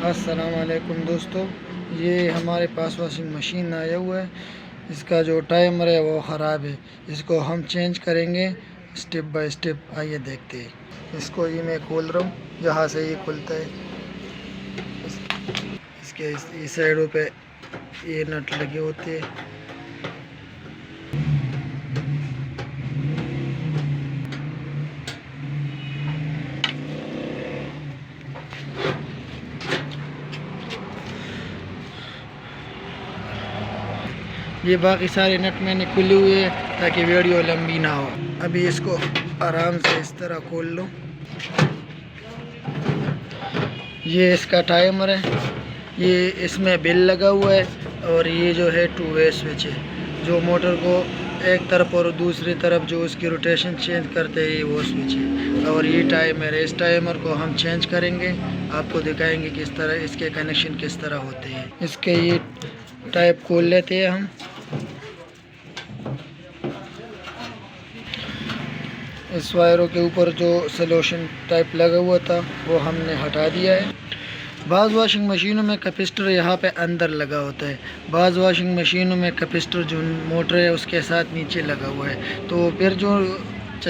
अस्सलाम वालेकुम दोस्तों, ये हमारे पास वॉशिंग मशीन आया हुआ है। इसका जो टाइमर है वो ख़राब है। इसको हम चेंज करेंगे स्टेप बाय स्टेप। आइए देखते हैं। इसको ये मैं खोल रहा हूँ, जहाँ से ये खुलता है। इसके इस साइडों पे ये नट लगे होते हैं। ये बाकी सारे नट मैंने खुले हुए हैं ताकि वीडियो लंबी ना हो। अभी इसको आराम से इस तरह खोल लो। ये इसका टाइमर है। ये इसमें बेल लगा हुआ है और ये जो है 2 वे स्विच है, जो मोटर को एक तरफ और दूसरी तरफ जो उसकी रोटेशन चेंज करते हैं, वो स्विच है। और ये टाइमर है। इस टाइमर को हम चेंज करेंगे, आपको दिखाएंगे किस तरह इसके कनेक्शन किस तरह होते हैं। इसके ये टाइप खोल लेते हैं हम। इस वायरों के ऊपर जो सॉल्यूशन टाइप लगा हुआ था वो हमने हटा दिया है। बाज़ वॉशिंग मशीनों में कैपेसिटर यहाँ पे अंदर लगा होता है। बाज़ वॉशिंग मशीनों में कैपेसिटर जो मोटर है उसके साथ नीचे लगा हुआ है। तो फिर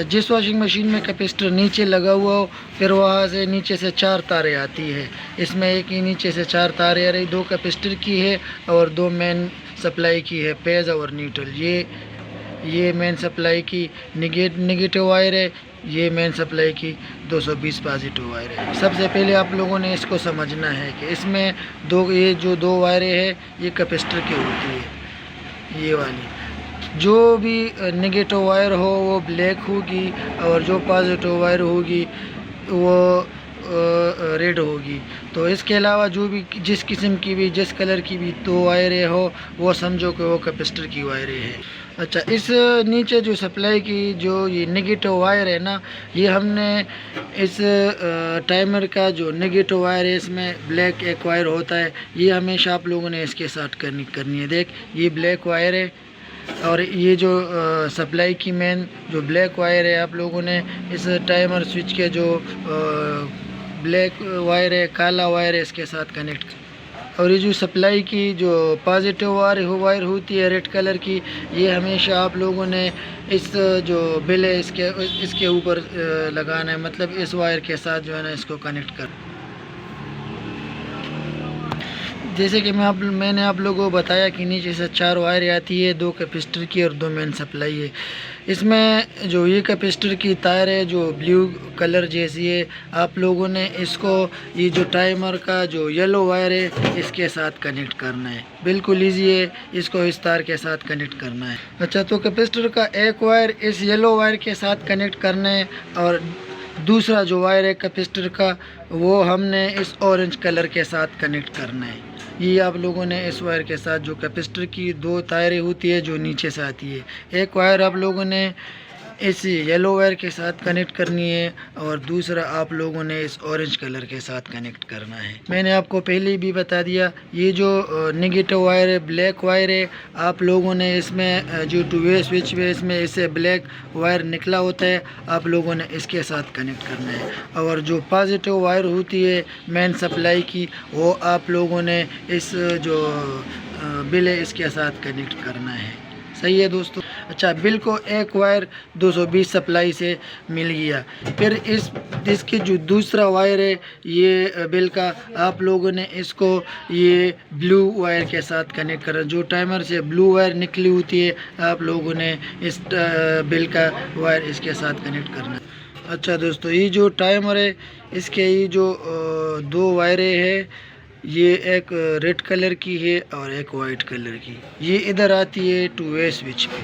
जिस वॉशिंग मशीन में कैपेसिटर नीचे लगा हुआ हो, फिर वहाँ से नीचे से 4 तारें आती है। इसमें एक ही नीचे से 4 तारें आ रही, 2 कैपेसिटर की है और 2 मेन सप्लाई की है, फेज़ और न्यूट्रल। ये मेन सप्लाई की नेगेटिव वायर है, ये मेन सप्लाई की 220 पॉजिटिव वायर है। सबसे पहले आप लोगों ने इसको समझना है कि इसमें ये जो 2 वायरें हैं ये कैपेसिटर की होती है। ये वाली जो भी नेगेटिव वायर हो वो ब्लैक होगी और जो पॉजिटिव वायर होगी वो रेड होगी। तो इसके अलावा जो भी जिस किस्म की भी जिस कलर की भी 2 वायरें हो वो समझो कि वो कैपेसिटर की वायरें हैं। अच्छा, इस नीचे जो सप्लाई की जो ये नेगेटिव वायर है ना, ये हमने इस टाइमर का जो नेगेटिव वायर है इसमें ब्लैक एक वायर होता है, ये हमेशा आप लोगों ने इसके साथ करनी है। देख, ये ब्लैक वायर है और ये जो सप्लाई की मेन जो ब्लैक वायर है, आप लोगों ने इस टाइमर स्विच के जो ब्लैक वायर है, काला वायर है, इसके साथ कनेक्ट। और ये जो सप्लाई की जो पॉजिटिव वायर होती है रेड कलर की, ये हमेशा आप लोगों ने इस जो बिल है इसके ऊपर लगाना है। मतलब इस वायर के साथ जो है ना इसको कनेक्ट कर। जैसे कि मैंने आप लोगों को बताया कि नीचे से 4 वायर आती है, 2 कैपेसिटर की और 2 मेन सप्लाई है। इसमें जो ये कैपेसिटर की तार है जो ब्लू कलर जैसी है, आप लोगों ने इसको ये जो टाइमर का जो येलो वायर है इसके साथ कनेक्ट करना है। बिल्कुल ईजी है, इसको इस तार के साथ कनेक्ट करना है। अच्छा, तो कैपेसिटर का एक वायर इस येलो वायर के साथ कनेक्ट करना है और दूसरा जो वायर है कैपेसिटर का वो हमने इस ऑरेंज कलर के साथ कनेक्ट करना है। ये आप लोगों ने इस वायर के साथ जो कैपेसिटर की 2 तारें होती है जो नीचे से आती है, एक वायर आप लोगों ने इस येलो वायर के साथ कनेक्ट करनी है और दूसरा आप लोगों ने इस ऑरेंज कलर के साथ कनेक्ट करना है। मैंने आपको पहले भी बता दिया, ये जो नेगेटिव वायर है ब्लैक वायर है, आप लोगों ने इसमें जो 2 वे स्विच है इसमें इससे ब्लैक वायर निकला होता है, आप लोगों ने इसके साथ कनेक्ट करना है। और जो पॉजिटिव वायर होती है मेन सप्लाई की, वो आप लोगों ने इस जो बिल है इसके साथ कनेक्ट करना है। सही है दोस्तों। अच्छा, बिल को एक वायर 220 सप्लाई से मिल गया। फिर इसकी जो दूसरा वायर है ये बिल का, आप लोगों ने इसको ये ब्लू वायर के साथ कनेक्ट करना। जो टाइमर से ब्लू वायर निकली होती है, आप लोगों ने इस बिल का वायर इसके साथ कनेक्ट करना। अच्छा दोस्तों, ये जो टाइमर है इसके ये जो 2 वायरें हैं, ये एक रेड कलर की है और एक वाइट कलर की। ये इधर आती है 2 वे स्विच पे।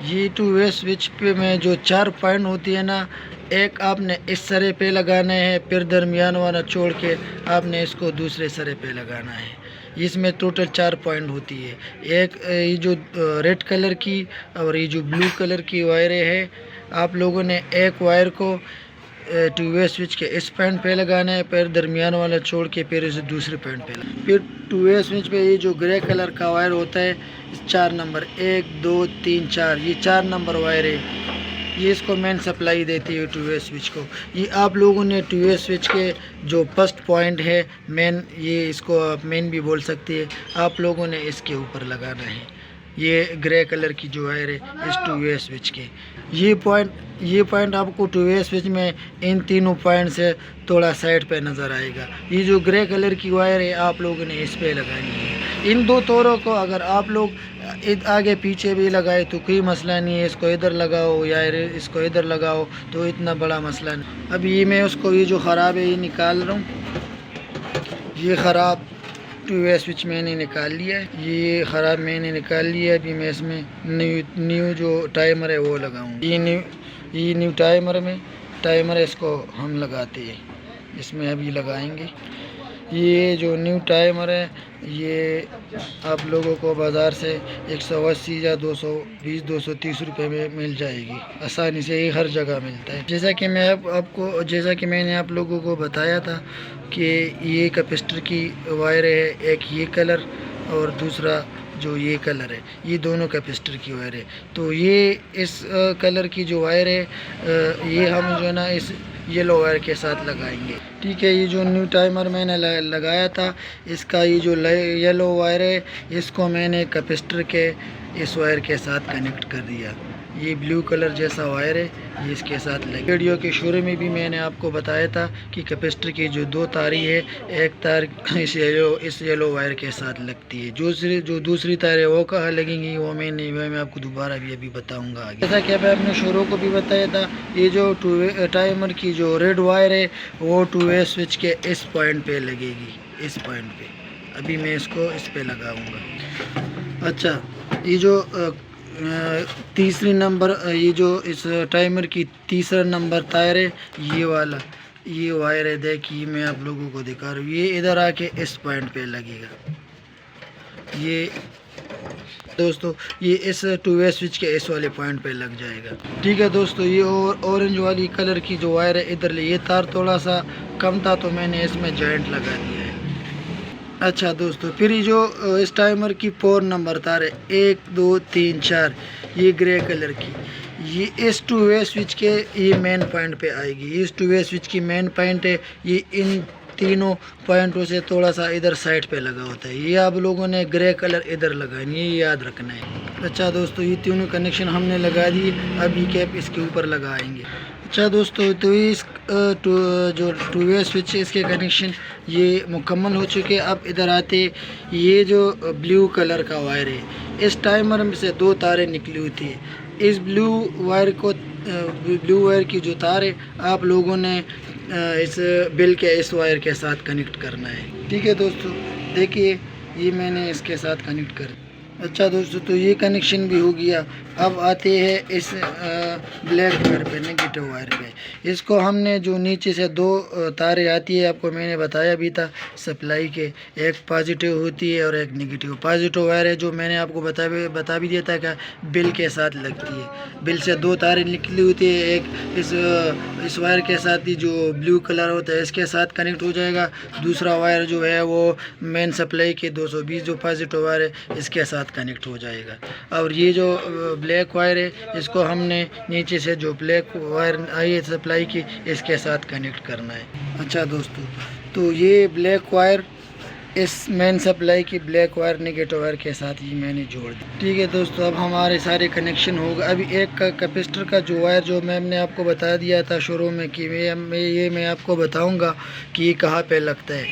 ये 2 वे स्विच पे में जो 4 पॉइंट होती है ना, एक आपने इस सरे पे लगाना है, फिर दरमियान वाला छोड़ के आपने इसको दूसरे सरे पे लगाना है। इसमें टोटल 4 पॉइंट होती है। एक ये जो रेड कलर की और ये जो ब्लू कलर की वायरें है, आप लोगों ने एक वायर को 2 वे स्विच के इस पॉइंट पे लगाना है, फिर दरमियान वाला छोड़ के फिर इसे दूसरे पॉइंट पे लगाना है। फिर 2 वे स्विच पे ये जो ग्रे कलर का वायर होता है 4 नंबर 1 2 3 4, ये 4 नंबर वायर है। ये इसको मेन सप्लाई देती है टू वे स्विच को। ये आप लोगों ने टू वे स्विच के जो फर्स्ट पॉइंट है मेन, ये इसको आप मेन भी बोल सकते हैं, आप लोगों ने इसके ऊपर लगाना है। ये ग्रे कलर की जो वायर है इस टू वे स्विच के, ये पॉइंट आपको टू वे स्विच में इन तीनों पॉइंट से थोड़ा साइड पे नज़र आएगा। ये जो ग्रे कलर की वायर है आप लोगों ने इस पे लगानी है। इन दो तारों को अगर आप लोग आगे पीछे भी लगाए तो कोई मसला नहीं है, इसको इधर लगाओ या इसको इधर लगाओ तो इतना बड़ा मसला नहीं। अब ये मैं उसको ये जो ख़राब है ये निकाल रहा हूँ। ये ख़राब टू वे स्विच मैंने निकाल लिया है, ये ख़राब मैंने निकाल लिया है। अभी मैं इसमें न्यू जो टाइमर है वो लगाऊँ। ये न्यू टाइमर इसको हम लगाते हैं, इसमें अभी लगाएंगे। ये जो न्यू टाइमर है ये आप लोगों को बाज़ार से 180 या 220-230 रुपये में मिल जाएगी आसानी से, ये हर जगह मिलता है। जैसा कि मैंने आप लोगों को बताया था कि ये कैपेसिटर की वायर है, एक ये कलर और दूसरा जो ये कलर है, ये दोनों कैपेसिटर की वायर है। तो ये इस कलर की जो वायर है ये हम जो है ना इस येलो वायर के साथ लगाएंगे। ठीक है, ये जो न्यू टाइमर मैंने लगाया था इसका ये जो येलो वायर है इसको मैंने कैपेसिटर के इस वायर के साथ कनेक्ट कर दिया। ये ब्लू कलर जैसा वायर है ये इसके साथ लगे। वीडियो के शुरू में भी मैंने आपको बताया था कि कैपेसिटर की जो दो तारी है, एक तार इस येलो वायर के साथ लगती है, जो दूसरी तार है वो कहाँ लगेंगी वो मैं आपको दोबारा भी अभी बताऊंगा आगे। जैसा कि मैं अपने शुरू को भी बताया था, ये जो टू वे टाइमर की जो रेड वायर है वो टू वे स्विच के इस पॉइंट पे लगेगी, इस पॉइंट पे। अभी मैं इसको इस पे लगाऊंगा। अच्छा, ये जो तीसरी नंबर, ये जो इस टाइमर की तीसरा नंबर तार है ये वाला, ये वायर है, देखिए मैं आप लोगों को दिखा रहा हूँ। ये इधर आके इस पॉइंट पे लगेगा। ये दोस्तों ये इस टू वे स्विच के इस वाले पॉइंट पे लग जाएगा। ठीक है दोस्तों, ये ऑरेंज वाली कलर की जो वायर है इधर, ये तार थोड़ा सा कम था तो मैंने इसमें जॉइंट लगा दिया है। अच्छा दोस्तों, फिर ये जो इस टाइमर की 4 नंबर तार है, 1 2 3 4, ये ग्रे कलर की, ये इस टू वे स्विच के ये मेन पॉइंट पे आएगी। इस टू वे स्विच की मेन पॉइंट है, ये इन तीनों पॉइंटों से थोड़ा सा इधर साइड पे लगा होता है। ये आप लोगों ने ग्रे कलर इधर लगानी है, ये याद रखना है। अच्छा दोस्तों, ये तीनों कनेक्शन हमने लगा दिए, अब ये कैप इसके ऊपर लगाएंगे। अच्छा दोस्तों, तो इस जो टू वे स्विच इसके कनेक्शन ये मुकम्मल हो चुके। अब इधर आते, ये जो ब्लू कलर का वायर है, इस टाइमर में से 2 तारें निकली होती है। इस ब्लू वायर की जो तार है आप लोगों ने इस बिल के इस वायर के साथ कनेक्ट करना है। ठीक है दोस्तों, देखिए ये मैंने इसके साथ कनेक्ट कर। अच्छा दोस्तों, तो ये कनेक्शन भी हो गया। अब आते हैं इस ब्लैक वायर पे, नेगेटिव वायर पे। इसको हमने जो नीचे से 2 तारें आती है, आपको मैंने बताया भी था सप्लाई के, एक पॉजिटिव होती है और एक नेगेटिव। पॉजिटिव वायर है जो मैंने आपको बता भी दिया था कि बिल के साथ लगती है। बिल से 2 तारें निकली होती है, एक इस वायर के साथ ही जो ब्लू कलर होता है इसके साथ कनेक्ट हो जाएगा, दूसरा वायर जो है वो मेन सप्लाई के 220 जो पॉजिटिव वायर है इसके साथ कनेक्ट हो जाएगा। और ये जो ब्लैक वायर है इसको हमने नीचे से जो ब्लैक वायर आई है सप्लाई की इसके साथ कनेक्ट करना है। अच्छा दोस्तों, तो ये ब्लैक वायर इस मेन सप्लाई की ब्लैक वायर नेगेटिव वायर के साथ ही मैंने जोड़ दी। ठीक है दोस्तों, अब हमारे सारे कनेक्शन हो गए। अभी एक कैपेसिटर का जो वायर जो मैंने आपको बता दिया था शुरू में कि मैं आपको बताऊंगा कि ये कहाँ पे लगता है।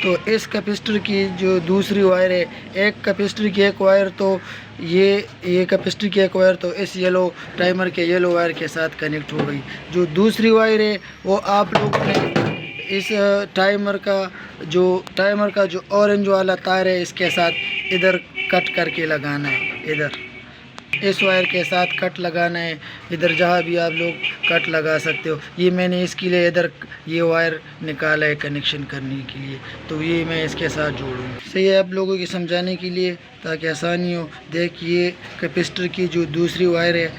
तो इस कैपेसिटर की जो दूसरी वायर है, एक कैपेसिटर की एक वायर तो ये कैपेसिटर की एक वायर तो इस येलो टाइमर के येलो वायर के साथ कनेक्ट हो गई। जो दूसरी वायर है वो आप लोगों ने इस टाइमर का जो ऑरेंज वाला तार है इसके साथ इधर कट करके लगाना है। इधर इस वायर के साथ कट लगाना है, इधर जहाँ भी आप लोग कट लगा सकते हो। ये मैंने इसके लिए इधर ये वायर निकाला है कनेक्शन करने के लिए, तो ये मैं इसके साथ जोड़ूँगा। सही है, आप लोगों की समझाने के लिए ताकि आसानी हो। देखिए कैपेसिटर की जो दूसरी वायर है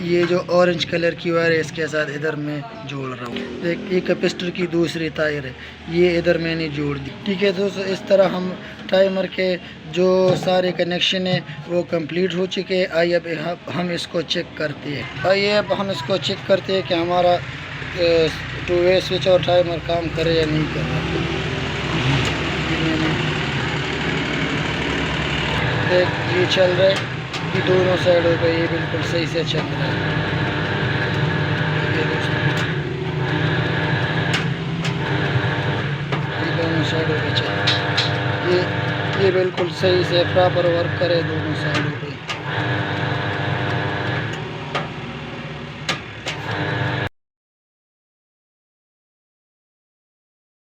ये जो ऑरेंज कलर की वायर है इसके साथ इधर मैं जोड़ रहा हूँ। देख, ये कैपेसिटर की दूसरी तार है, ये इधर मैंने जोड़ दी। ठीक है दोस्तों, इस तरह हम टाइमर के जो सारे कनेक्शन है वो कंप्लीट हो चुके हैं। आइए अब हम इसको चेक करते हैं। आइए अब हम इसको चेक करते हैं कि हमारा 2 वे स्विच और टाइमर काम करे या नहीं कर रहा। देख, ये चल रहा है, ये दोनों साइडों पे ये बिल्कुल सही से चल रहा है। ये दोस्तों, ये दोनों साइडों पे चल रहा है, ये बिल्कुल सही से प्रॉपर वर्क करे दोनों साइडों पे।